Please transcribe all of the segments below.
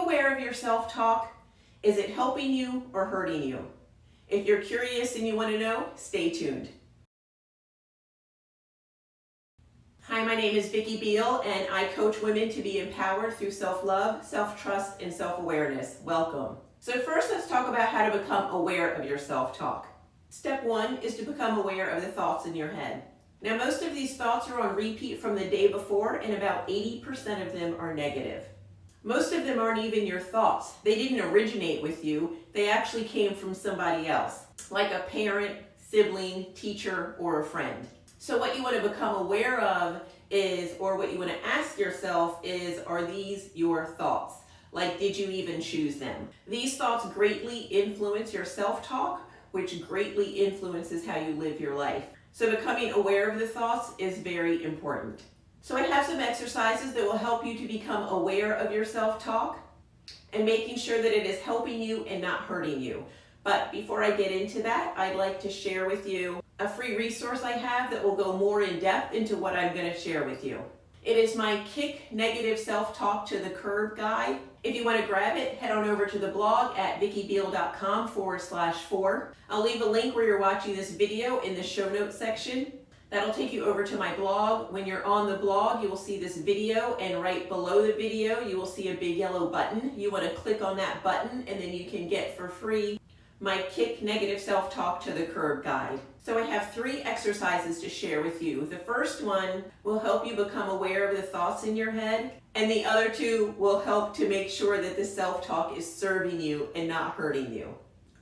aware of your self-talk? Is it helping you or hurting you? If you're curious and you want to know, stay tuned. Hi, my name is Vicki Beal, and I coach women to be empowered through self-love, self-trust, and self-awareness. Welcome. So first, let's talk about how to become aware of your self-talk. Step one is to become aware of the thoughts in your head. Now, most of these thoughts are on repeat from the day before, and about 80% of them are negative. Most of them aren't even your thoughts. They didn't originate with you. They actually came from somebody else, like a parent, sibling, teacher, or a friend. So what you want to become aware of is, or what you want to ask yourself is, are these your thoughts? Like, did you even choose them? These thoughts greatly influence your self-talk, which greatly influences how you live your life. So becoming aware of the thoughts is very important. So I have some exercises that will help you to become aware of your self-talk and making sure that it is helping you and not hurting you. But before I get into that, I'd like to share with you a free resource I have that will go more in depth into what I'm going to share with you. It is my Kick Negative Self-Talk to the Curb guide. If you want to grab it, head on over to the blog at vickibeal.com/4. I'll leave a link where you're watching this video in the show notes section. That'll take you over to my blog. When you're on the blog, you will see this video, and right below the video, you will see a big yellow button. You want to click on that button, and then you can get for free my Kick Negative Self-Talk to the Curb guide. So I have 3 exercises to share with you. The first one will help you become aware of the thoughts in your head, and the other 2 will help to make sure that the self-talk is serving you and not hurting you.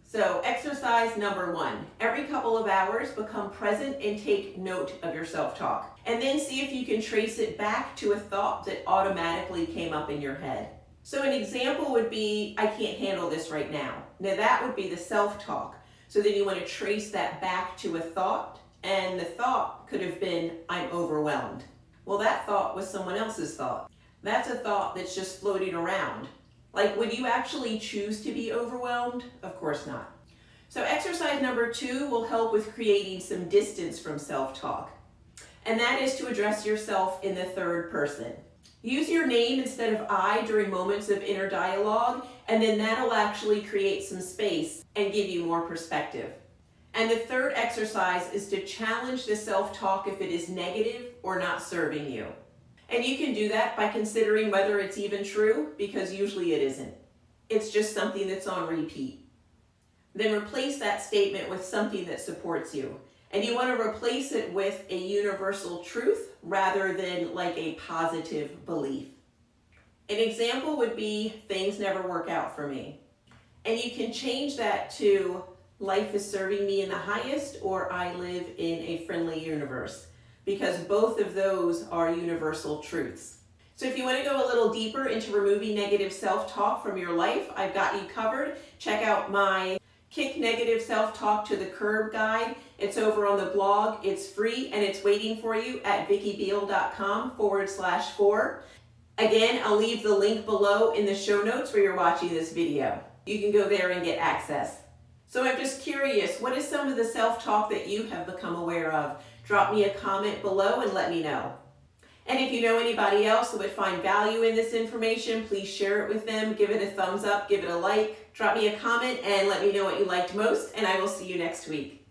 So exercise number 1, every couple of hours, become present and take note of your self-talk. And then see if you can trace it back to a thought that automatically came up in your head. So an example would be, I can't handle this right now. Now that would be the self-talk. So then you want to trace that back to a thought, and the thought could have been, I'm overwhelmed. Well, that thought was someone else's thought. That's a thought that's just floating around. Like, would you actually choose to be overwhelmed? Of course not. So exercise number 2 will help with creating some distance from self-talk. And that is to address yourself in the third person. Use your name instead of I during moments of inner dialogue, and then that'll actually create some space and give you more perspective. And the third exercise is to challenge the self-talk if it is negative or not serving you. And you can do that by considering whether it's even true, because usually it isn't. It's just something that's on repeat. Then replace that statement with something that supports you. And you want to replace it with a universal truth rather than like a positive belief. An example would be, things never work out for me. And you can change that to, life is serving me in the highest, or I live in a friendly universe, because both of those are universal truths. So if you want to go a little deeper into removing negative self-talk from your life, I've got you covered. Check out my Kick Negative Self-Talk to the Curb guide. It's over on the blog. It's free, and it's waiting for you at vickibeal.com/4. Again, I'll leave the link below in the show notes where you're watching this video. You can go there and get access. So I'm just curious, what is some of the self-talk that you have become aware of? Drop me a comment below and let me know. And if you know anybody else that would find value in this information, please share it with them. Give it a thumbs up, give it a like, drop me a comment, and let me know what you liked most, and I will see you next week.